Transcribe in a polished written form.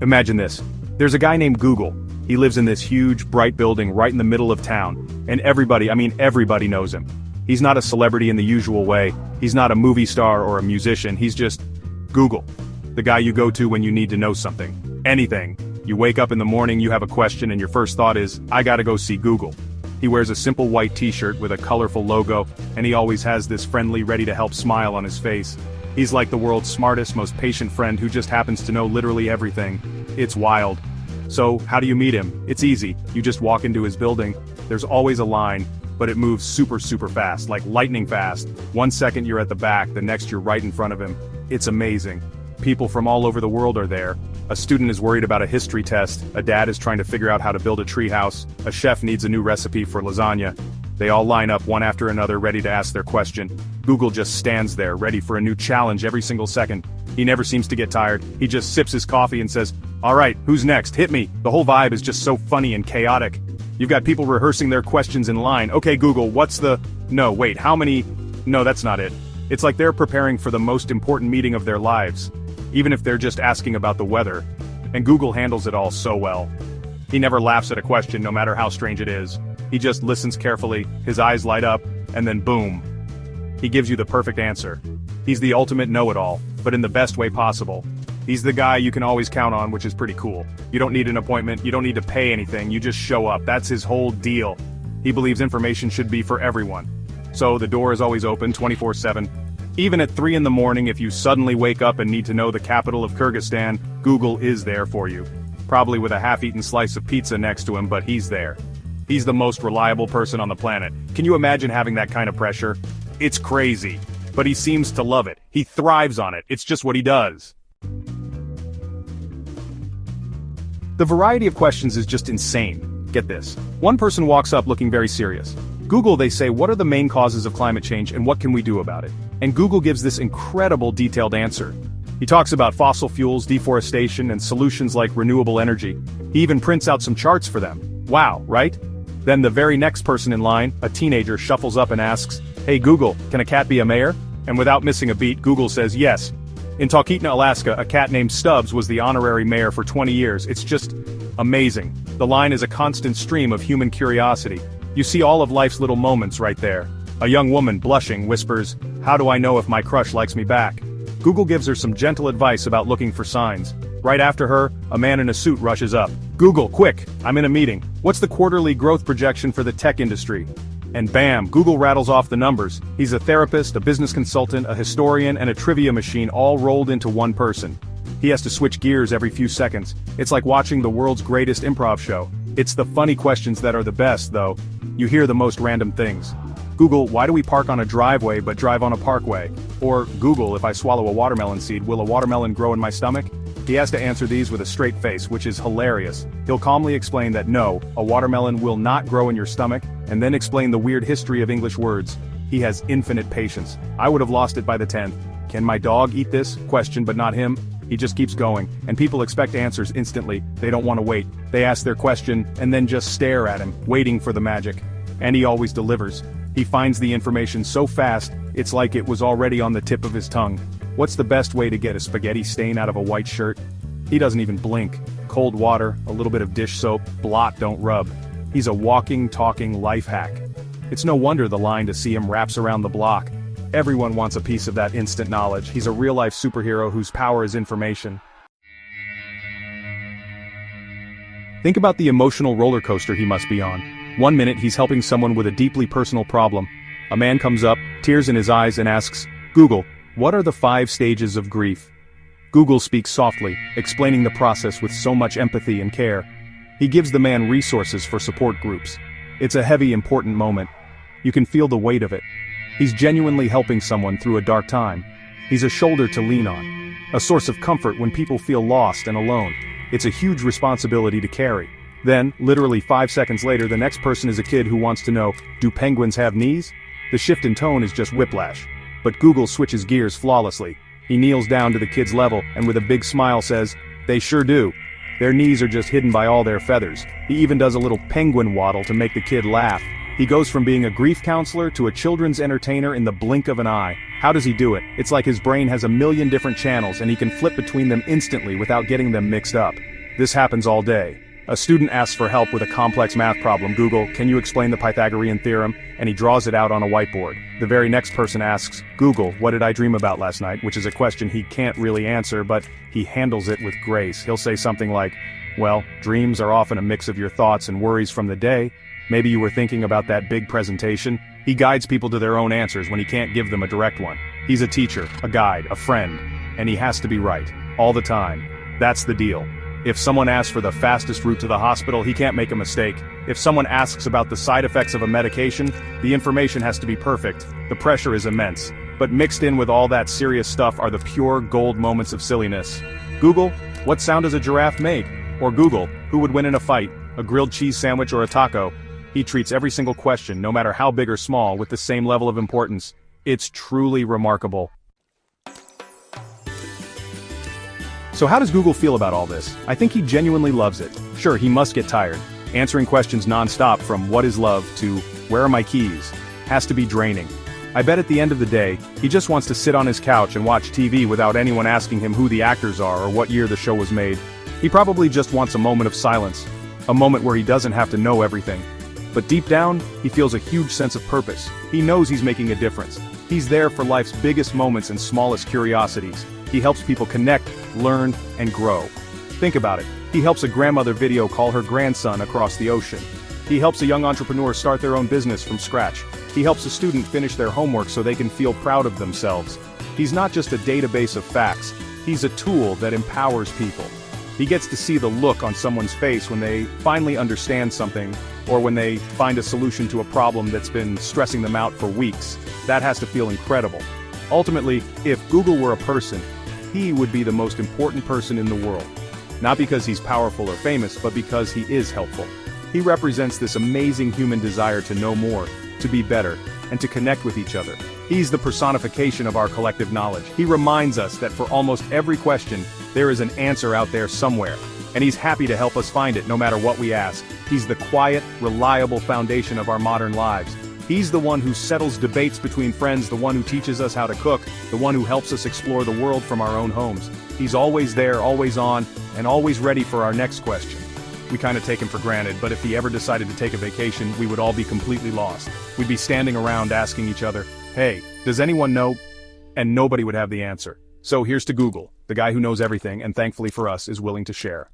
Imagine this. There's a guy named Google. He lives in this huge, bright building right in the middle of town. And everybody knows him. He's not a celebrity in the usual way. He's not a movie star or a musician. He's just Google. The guy you go to when you need to know something. Anything. You wake up in the morning, you have a question, and your first thought is, I gotta go see Google. He wears a simple white t-shirt with a colorful logo, and he always has this friendly, ready-to-help smile on his face. He's like the world's smartest, most patient friend who just happens to know literally everything. It's wild. So, how do you meet him? It's easy. You just walk into his building. There's always a line, but it moves super fast, like lightning fast. 1 second you're at the back, the next you're right in front of him. It's amazing. People from all over the world are there. A student is worried about a history test, a dad is trying to figure out how to build a treehouse, a chef needs a new recipe for lasagna. They all line up one after another ready to ask their question. Google just stands there, ready for a new challenge every single second. He never seems to get tired, he just sips his coffee and says, alright, who's next, hit me. The whole vibe is just so funny and chaotic. You've got people rehearsing their questions in line. Okay Google, what's the... No, wait, how many... No, that's not it. It's like they're preparing for the most important meeting of their lives. Even if they're just asking about the weather. And Google handles it all so well. He never laughs at a question no matter how strange it is. He just listens carefully, his eyes light up, and then boom. He gives you the perfect answer. He's the ultimate know-it-all, but in the best way possible. He's the guy you can always count on, which is pretty cool. You don't need an appointment, you don't need to pay anything, you just show up. That's his whole deal. He believes information should be for everyone. So the door is always open 24/7. Even at 3 in the morning, if you suddenly wake up and need to know the capital of Kyrgyzstan, Google is there for you. Probably with a half-eaten slice of pizza next to him, but he's there. He's the most reliable person on the planet. Can you imagine having that kind of pressure? It's crazy. But he seems to love it. He thrives on it. It's just what he does. The variety of questions is just insane. Get this. One person walks up looking very serious. Google, they say, what are the main causes of climate change and what can we do about it? And Google gives this incredible detailed answer. He talks about fossil fuels, deforestation, and solutions like renewable energy. He even prints out some charts for them. Wow, right? Then the very next person in line, a teenager, shuffles up and asks, hey Google, can a cat be a mayor? And without missing a beat, Google says yes. In Talkeetna, Alaska, a cat named Stubbs was the honorary mayor for 20 years. It's just amazing. The line is a constant stream of human curiosity. You see all of life's little moments right there. A young woman, blushing, whispers, how do I know if my crush likes me back? Google gives her some gentle advice about looking for signs. Right after her, a man in a suit rushes up. Google, quick, I'm in a meeting. What's the quarterly growth projection for the tech industry? And bam, Google rattles off the numbers. He's a therapist, a business consultant, a historian, and a trivia machine all rolled into one person. He has to switch gears every few seconds. It's like watching the world's greatest improv show. It's the funny questions that are the best, though. You hear the most random things. Google, why do we park on a driveway but drive on a parkway? Or, Google, if I swallow a watermelon seed, will a watermelon grow in my stomach? He has to answer these with a straight face, which is hilarious. He'll calmly explain that no, a watermelon will not grow in your stomach, and then explain the weird history of English words. He has infinite patience. I would have lost it by the 10th. Can my dog eat this? Question, but not him. He just keeps going, and people expect answers instantly. They don't want to wait. They ask their question, and then just stare at him, waiting for the magic. And he always delivers. He finds the information so fast, it's like it was already on the tip of his tongue. What's the best way to get a spaghetti stain out of a white shirt? He doesn't even blink. Cold water, a little bit of dish soap, blot, don't rub. He's a walking, talking life hack. It's no wonder the line to see him wraps around the block. Everyone wants a piece of that instant knowledge. He's a real-life superhero whose power is information. Think about the emotional roller coaster he must be on. 1 minute he's helping someone with a deeply personal problem. A man comes up, tears in his eyes, and asks, Google, what are the 5 stages of grief? Google speaks softly, explaining the process with so much empathy and care. He gives the man resources for support groups. It's a heavy, important moment. You can feel the weight of it. He's genuinely helping someone through a dark time. He's a shoulder to lean on. A source of comfort when people feel lost and alone. It's a huge responsibility to carry. Then, literally 5 seconds later, the next person is a kid who wants to know, do penguins have knees? The shift in tone is just whiplash. But Google switches gears flawlessly. He kneels down to the kid's level, and with a big smile says, they sure do. Their knees are just hidden by all their feathers. He even does a little penguin waddle to make the kid laugh. He goes from being a grief counselor to a children's entertainer in the blink of an eye. How does he do it? It's like his brain has a million different channels and he can flip between them instantly without getting them mixed up. This happens all day. A student asks for help with a complex math problem. Google, can you explain the Pythagorean theorem? And he draws it out on a whiteboard. The very next person asks, Google, what did I dream about last night? Which is a question he can't really answer, but he handles it with grace. He'll say something like, well, dreams are often a mix of your thoughts and worries from the day. Maybe you were thinking about that big presentation. He guides people to their own answers when he can't give them a direct one. He's a teacher, a guide, a friend, and he has to be right, all the time. That's the deal. If someone asks for the fastest route to the hospital, he can't make a mistake. If someone asks about the side effects of a medication, the information has to be perfect. The pressure is immense. But mixed in with all that serious stuff are the pure gold moments of silliness. Google, what sound does a giraffe make? Or Google, who would win in a fight, a grilled cheese sandwich or a taco? He treats every single question, no matter how big or small, with the same level of importance. It's truly remarkable. So how does Google feel about all this? I think he genuinely loves it. Sure, he must get tired. Answering questions non-stop from what is love to where are my keys has to be draining. I bet at the end of the day, he just wants to sit on his couch and watch TV without anyone asking him who the actors are or what year the show was made. He probably just wants a moment of silence, a moment where he doesn't have to know everything. But deep down, he feels a huge sense of purpose. He knows he's making a difference. He's there for life's biggest moments and smallest curiosities. He helps people connect, learn, and grow. Think about it. He helps a grandmother video call her grandson across the ocean. He helps a young entrepreneur start their own business from scratch. He helps a student finish their homework so they can feel proud of themselves. He's not just a database of facts, he's a tool that empowers people. He gets to see the look on someone's face when they finally understand something, or when they find a solution to a problem that's been stressing them out for weeks. That has to feel incredible. Ultimately, if Google were a person, he would be the most important person in the world. Not because he's powerful or famous, but because he is helpful. He represents this amazing human desire to know more, to be better, and to connect with each other. He's the personification of our collective knowledge. He reminds us that for almost every question, there is an answer out there somewhere, and he's happy to help us find it no matter what we ask. He's the quiet, reliable foundation of our modern lives. He's the one who settles debates between friends, the one who teaches us how to cook, the one who helps us explore the world from our own homes. He's always there, always on, and always ready for our next question. We kind of take him for granted, but if he ever decided to take a vacation, we would all be completely lost. We'd be standing around asking each other, hey, does anyone know? And nobody would have the answer. So here's to Google, the guy who knows everything and thankfully for us is willing to share.